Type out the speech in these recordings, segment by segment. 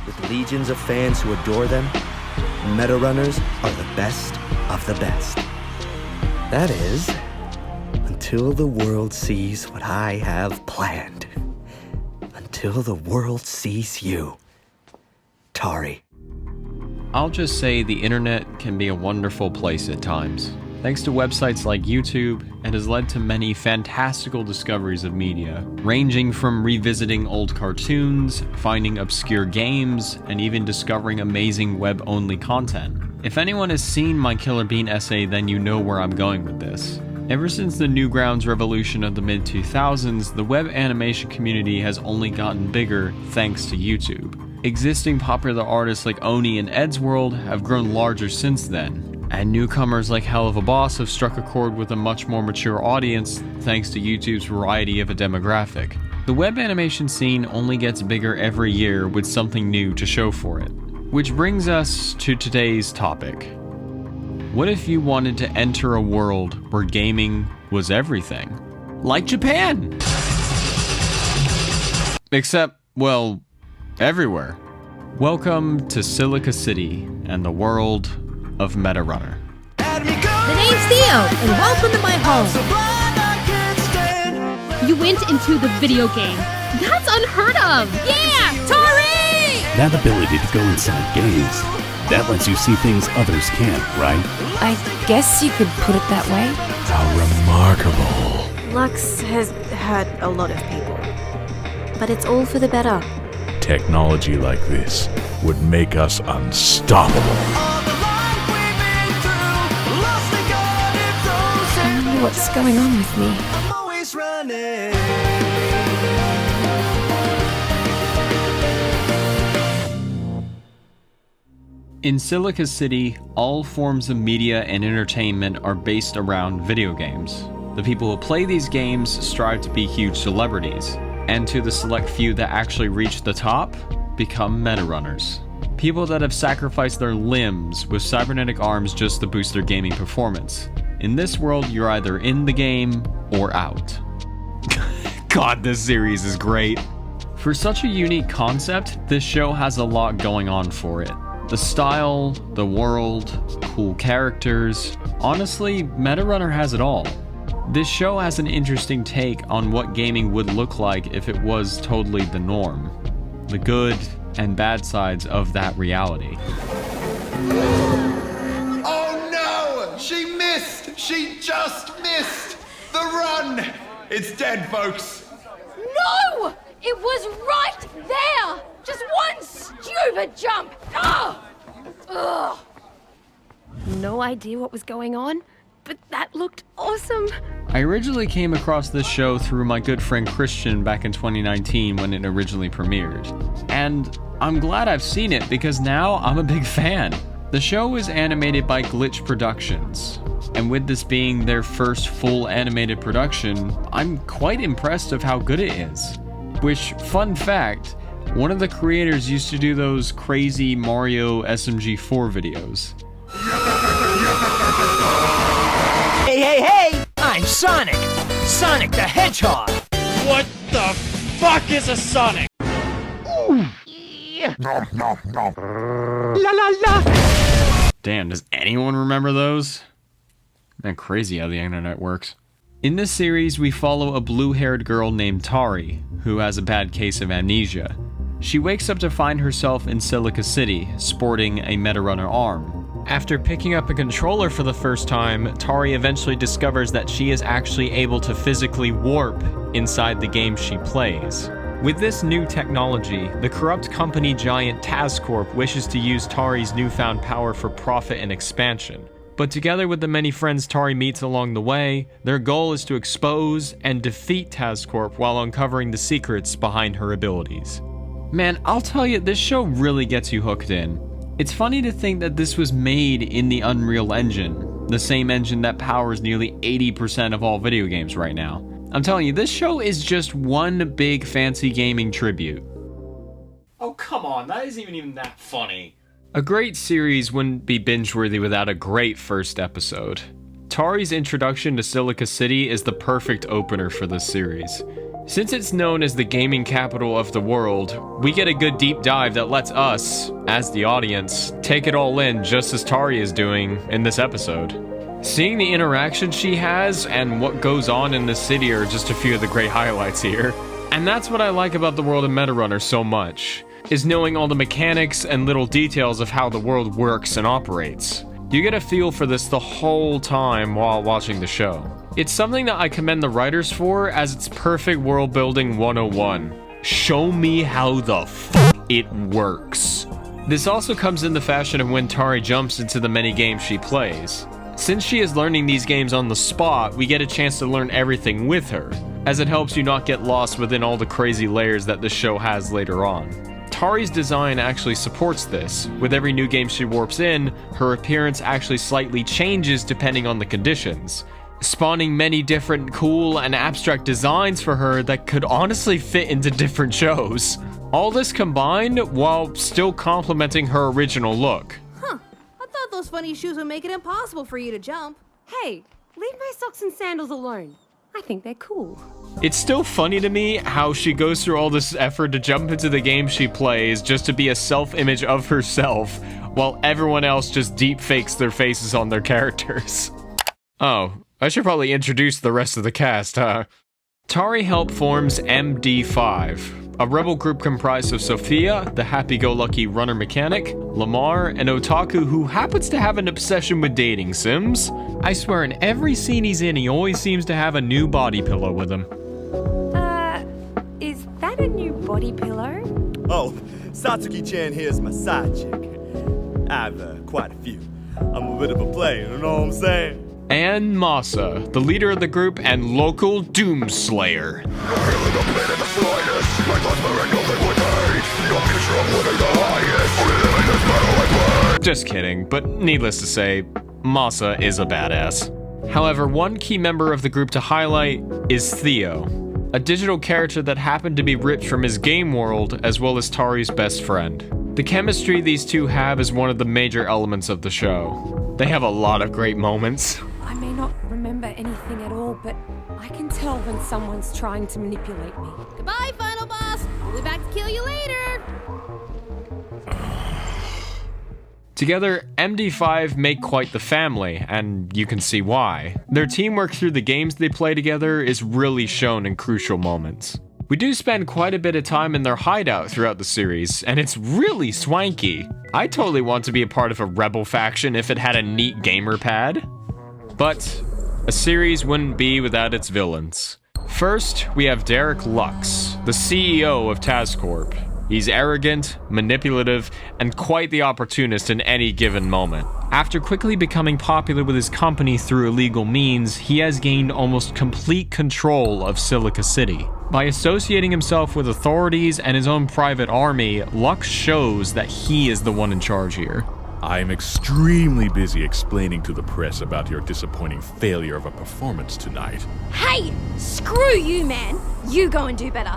with legions of fans who adore them, Metarunners are the best of the best. That is, until the world sees what I have planned. Until the world sees you, Tari. I'll just say the internet can be a wonderful place at times. Thanks to websites like YouTube, it has led to many fantastical discoveries of media, ranging from revisiting old cartoons, finding obscure games, and even discovering amazing web-only content. If anyone has seen my Killer Bean essay, then you know where I'm going with this. Ever since the Newgrounds revolution of the mid-2000s, the web animation community has only gotten bigger thanks to YouTube. Existing popular artists like Oni and Eddsworld have grown larger since then, and newcomers like Hell of a Boss have struck a chord with a much more mature audience thanks to YouTube's variety of a demographic. The web animation scene only gets bigger every year with something new to show for it. Which brings us to today's topic. What if you wanted to enter a world where gaming was everything? Like Japan! Except, well, everywhere. Welcome to Silica City and the world of Metarunner. The name's Theo, and welcome to my home. You went into the video game. That's unheard of. Yeah, Tari! That ability to go inside games, that lets you see things others can't, right? I guess you could put it that way. How remarkable. Lux has hurt a lot of people, but it's all for the better. Technology like this would make us unstoppable. I wonder what's going on with me. In Silica City, all forms of media and entertainment are based around video games. The people who play these games strive to be huge celebrities, and to the select few that actually reach the top, become Metarunners. People that have sacrificed their limbs with cybernetic arms just to boost their gaming performance. In this world, you're either in the game or out. God, this series is great. For such a unique concept, this show has a lot going on for it. The style, the world, cool characters. Honestly, Metarunner has it all. This show has an interesting take on what gaming would look like if it was totally the norm. The good and bad sides of that reality. Oh no! She missed! She just missed! The run! It's dead, folks. No! It was right there! Just one stupid jump! Ugh! Ugh! No idea what was going on, but that looked awesome. I originally came across this show through my good friend Christian back in 2019 when it originally premiered. And I'm glad I've seen it because now I'm a big fan. The show is animated by Glitch Productions, and with this being their first full animated production, I'm quite impressed of how good it is. Which, fun fact, one of the creators used to do those crazy Mario SMG4 videos. Hey! I'm Sonic! Sonic the Hedgehog! What the fuck is a Sonic? La la la! Damn, does anyone remember those? Man, crazy how the internet works. In this series, we follow a blue-haired girl named Tari, who has a bad case of amnesia. She wakes up to find herself in Silica City, sporting a Metarunner arm. After picking up a controller for the first time, Tari eventually discovers that she is actually able to physically warp inside the game she plays. With this new technology, the corrupt company giant TazCorp wishes to use Tari's newfound power for profit and expansion. But together with the many friends Tari meets along the way, their goal is to expose and defeat TazCorp while uncovering the secrets behind her abilities. Man, I'll tell you, this show really gets you hooked in. It's funny to think that this was made in the Unreal Engine, the same engine that powers nearly 80% of all video games right now. I'm telling you, this show is just one big fancy gaming tribute. Oh, come on, that isn't even that funny. A great series wouldn't be binge-worthy without a great first episode. Tari's introduction to Silica City is the perfect opener for this series. Since it's known as the gaming capital of the world, we get a good deep dive that lets us, as the audience, take it all in just as Tari is doing in this episode. Seeing the interaction she has and what goes on in the city are just a few of the great highlights here. And that's what I like about the world of MetaRunner so much, is knowing all the mechanics and little details of how the world works and operates. You get a feel for this the whole time while watching the show. It's something that I commend the writers for, as it's perfect world building 101. Show me how the it works. This also comes in the fashion of when Tari jumps into the many games she plays. Since she is learning these games on the spot, we get a chance to learn everything with her, as it helps you not get lost within all the crazy layers that the show has later on. Tari's design actually supports this. With every new game she warps in, her appearance actually slightly changes depending on the conditions, spawning many different cool and abstract designs for her that could honestly fit into different shows. All this combined while still complementing her original look. Huh, I thought those funny shoes would make it impossible for you to jump. Hey, leave my socks and sandals alone. I think they're cool. It's still funny to me how she goes through all this effort to jump into the game she plays just to be a self-image of herself, while everyone else just deep fakes their faces on their characters. Oh, I should probably introduce the rest of the cast, huh? Tari help forms MD5, a rebel group comprised of Sophia, the happy-go-lucky runner mechanic, Lamar, an otaku who happens to have an obsession with dating sims. I swear in every scene he's in, he always seems to have a new body pillow with him. Is that a new body pillow? Oh, Satsuki-chan here's my side chick. I've quite a few. I'm a bit of a player, you know what I'm saying? And Masa, the leader of the group and local doomslayer. Just kidding, but needless to say, Masa is a badass. However, one key member of the group to highlight is Theo, a digital character that happened to be ripped from his game world as well as Tari's best friend. The chemistry these two have is one of the major elements of the show. They have a lot of great moments. I may not remember anything at all, but I can tell when someone's trying to manipulate me. Goodbye, final boss. We'll be back to kill you later. Together, MD5 make quite the family, and you can see why. Their teamwork through the games they play together is really shown in crucial moments. We do spend quite a bit of time in their hideout throughout the series, and it's really swanky. I totally want to be a part of a rebel faction if it had a neat gamer pad. But a series wouldn't be without its villains. First, we have Derek Lux, the CEO of TazCorp. He's arrogant, manipulative, and quite the opportunist in any given moment. After quickly becoming popular with his company through illegal means, he has gained almost complete control of Silica City. By associating himself with authorities and his own private army, Lux shows that he is the one in charge here. I'm extremely busy explaining to the press about your disappointing failure of a performance tonight. Hey, screw you, man. You go and do better.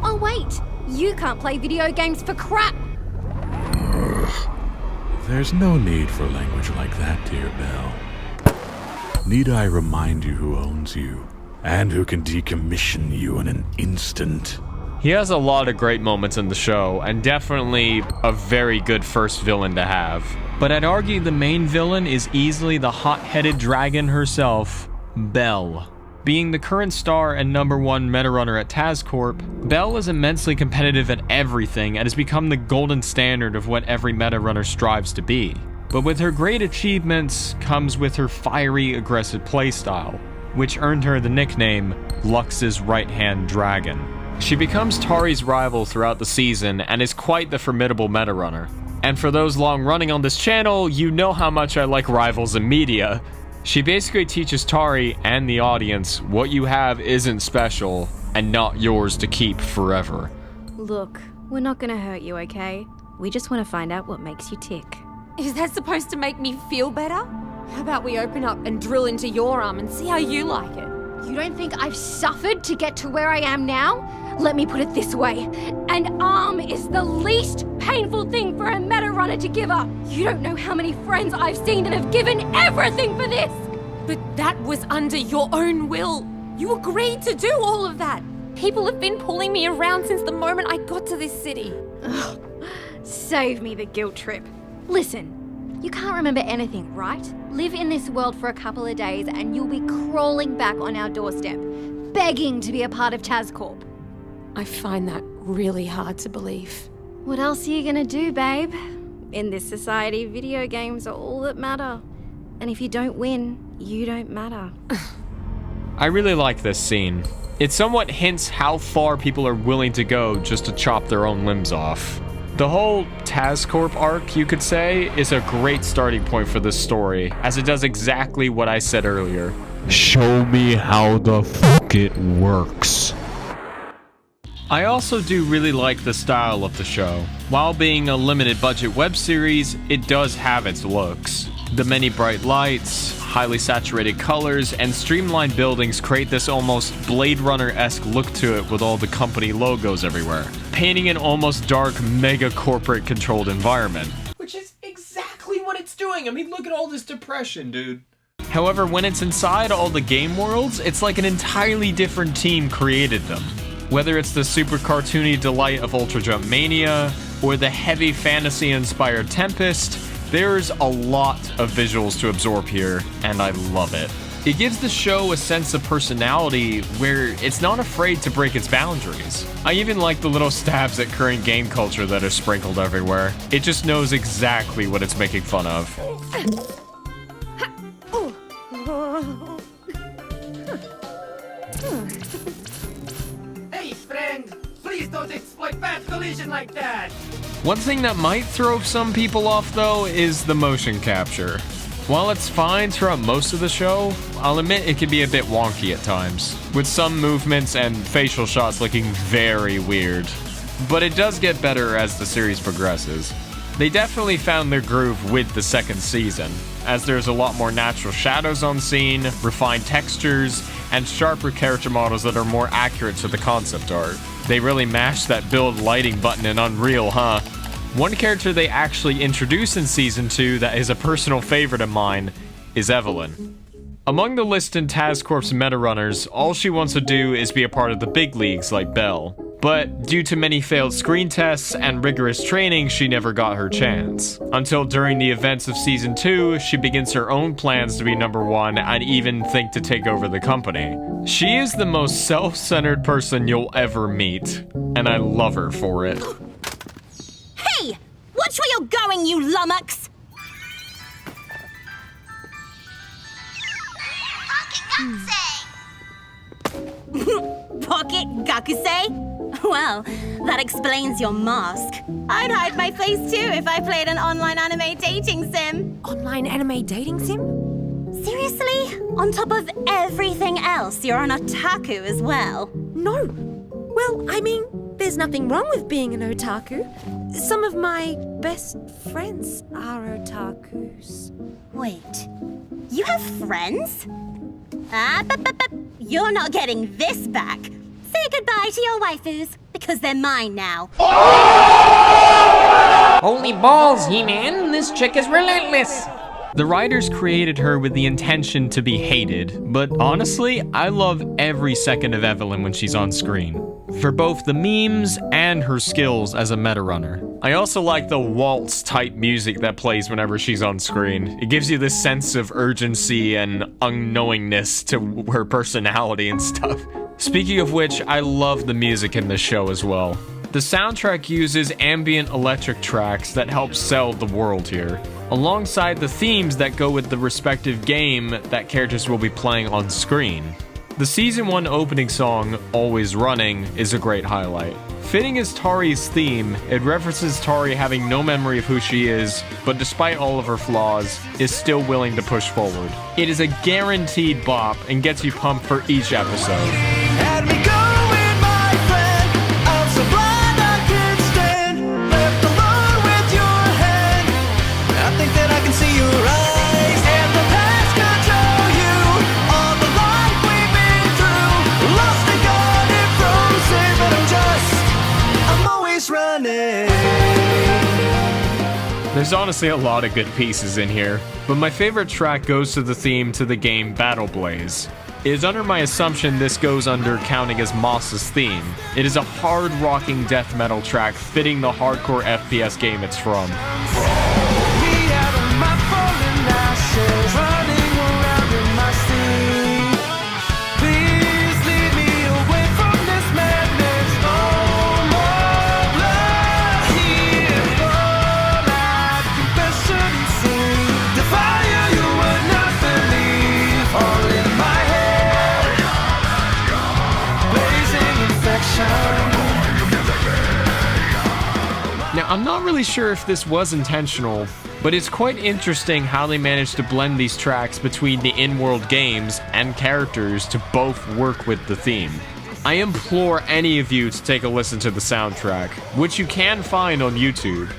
Oh, wait. You can't play video games for crap. There's no need for language like that, dear Belle. Need I remind you who owns you, and who can decommission you in an instant? He has a lot of great moments in the show, and definitely a very good first villain to have. But I'd argue the main villain is easily the hot-headed dragon herself, Belle. Being the current star and #1 MetaRunner at TazCorp, Belle is immensely competitive at everything and has become the golden standard of what every MetaRunner strives to be. But with her great achievements comes with her fiery, aggressive playstyle, which earned her the nickname Lux's right-hand dragon. She becomes Tari's rival throughout the season and is quite the formidable MetaRunner. And for those long running on this channel, you know how much I like rivals in media. She basically teaches Tari and the audience what you have isn't special and not yours to keep forever. Look, we're not gonna hurt you, okay? We just want to find out what makes you tick. Is that supposed to make me feel better? How about we open up and drill into your arm and see how you like it? You don't think I've suffered to get to where I am now? Let me put it this way. An arm is the least painful thing for a MetaRunner to give up. You don't know how many friends I've seen that have given everything for this. But that was under your own will. You agreed to do all of that. People have been pulling me around since the moment I got to this city. Ugh, save me the guilt trip. Listen, you can't remember anything, right? Live in this world for a couple of days and you'll be crawling back on our doorstep, begging to be a part of TazCorp. I find that really hard to believe. What else are you gonna do, babe? In this society, video games are all that matter. And if you don't win, you don't matter. I really like this scene. It somewhat hints how far people are willing to go just to chop their own limbs off. The whole TazCorp arc, you could say, is a great starting point for this story, as it does exactly what I said earlier. Show me how the fuck it works. I also do really like the style of the show. While being a limited budget web series, it does have its looks. The many bright lights, highly saturated colors, and streamlined buildings create this almost Blade Runner-esque look to it with all the company logos everywhere, painting an almost dark, mega corporate controlled environment. Which is exactly what it's doing. I mean, look at all this depression, dude. However, when it's inside all the game worlds, it's like an entirely different team created them. Whether it's the super cartoony delight of Ultra Jump Mania, or the heavy fantasy-inspired Tempest, there's a lot of visuals to absorb here, and I love it. It gives the show a sense of personality where it's not afraid to break its boundaries. I even like the little stabs at current game culture that are sprinkled everywhere. It just knows exactly what it's making fun of. Hey, friend! Please don't exploit bad collision like that! One thing that might throw some people off, though, is the motion capture. While it's fine throughout most of the show, I'll admit it can be a bit wonky at times, with some movements and facial shots looking very weird. But it does get better as the series progresses. They definitely found their groove with the second season, as there's a lot more natural shadows on scene, refined textures, and sharper character models that are more accurate to the concept art. They really mashed that build lighting button in Unreal, huh? One character they actually introduce in Season 2 that is a personal favorite of mine is Evelyn. Among the list in TazCorp's meta runners, all she wants to do is be a part of the big leagues like Belle. But due to many failed screen tests and rigorous training, she never got her chance. Until during the events of Season 2, she begins her own plans to be number one and even think to take over the company. She is the most self-centered person you'll ever meet, and I love her for it. Hey! Watch where you're going, you lummox! Pocket Gakusei? Well, that explains your mask. I'd hide my face too if I played an online anime dating sim. Online anime dating sim? Seriously? On top of everything else, you're an otaku as well. No. Well, I mean, there's nothing wrong with being an otaku. Some of my best friends are otakus. Wait, you have friends? You're not getting this back. Say goodbye to your waifus, because they're mine now. Holy balls, He-Man, this chick is relentless. The writers created her with the intention to be hated, but honestly, I love every second of Evelyn when she's on screen, for both the memes and her skills as a meta runner. I also like the waltz-type music that plays whenever she's on screen. It gives you this sense of urgency and unknowingness to her personality and stuff. Speaking of which, I love the music in this show as well. The soundtrack uses ambient electric tracks that help sell the world here, alongside the themes that go with the respective game that characters will be playing on screen. The Season 1 opening song, Always Running, is a great highlight. Fitting as Tari's theme, it references Tari having no memory of who she is, but despite all of her flaws, is still willing to push forward. It is a guaranteed bop and gets you pumped for each episode. There's honestly a lot of good pieces in here, but my favorite track goes to the theme to the game Battle Blaze. It is under my assumption this goes under counting as Moss's theme. It is a hard-rocking death metal track fitting the hardcore FPS game it's from. Now, I'm not really sure if this was intentional, but it's quite interesting how they managed to blend these tracks between the in-world games and characters to both work with the theme. I implore any of you to take a listen to the soundtrack, which you can find on YouTube.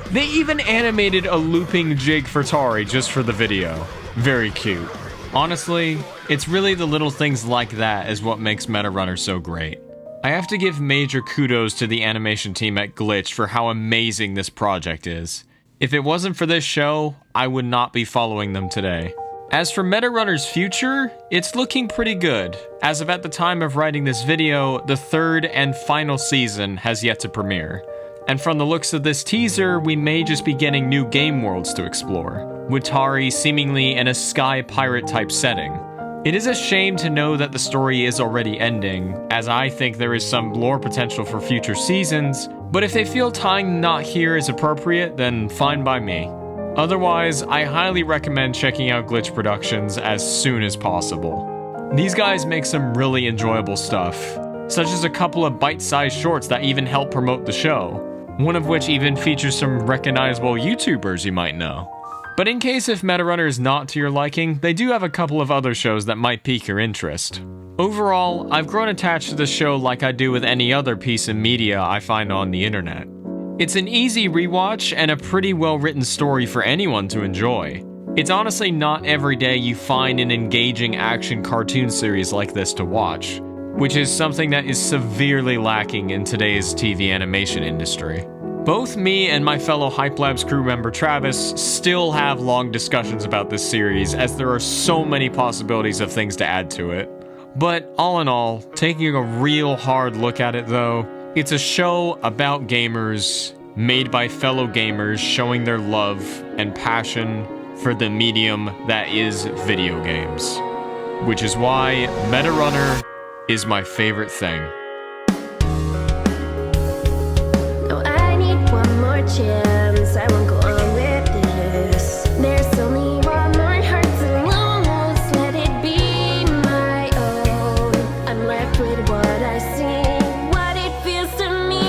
They even animated a looping jig for Tari just for the video. Very cute. Honestly, it's really the little things like that is what makes Metarunner so great. I have to give major kudos to the animation team at Glitch for how amazing this project is. If it wasn't for this show, I would not be following them today. As for Metarunner's future, it's looking pretty good. As of at the time of writing this video, the third and final season has yet to premiere. And from the looks of this teaser, we may just be getting new game worlds to explore, with Tari seemingly in a sky pirate type setting. It is a shame to know that the story is already ending, as I think there is some lore potential for future seasons, but if they feel tying the knot here is appropriate, then fine by me. Otherwise, I highly recommend checking out Glitch Productions as soon as possible. These guys make some really enjoyable stuff, such as a couple of bite-sized shorts that even help promote the show, one of which even features some recognizable YouTubers you might know. But in case if Metarunner is not to your liking, they do have a couple of other shows that might pique your interest. Overall, I've grown attached to the show like I do with any other piece of media I find on the internet. It's an easy rewatch and a pretty well-written story for anyone to enjoy. It's honestly not every day you find an engaging action cartoon series like this to watch, which is something that is severely lacking in today's TV animation industry. Both me and my fellow Hype Labs crew member Travis still have long discussions about this series, as there are so many possibilities of things to add to it. But all in all, taking a real hard look at it though, it's a show about gamers, made by fellow gamers showing their love and passion for the medium that is video games. Which is why Metarunner is my favorite thing. Chance, I won't go on with this. There's only one more heart to lose. Let it be my own. I'm left with what I see, what it feels to me.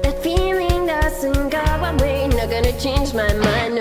That feeling doesn't go away. Not gonna change my mind.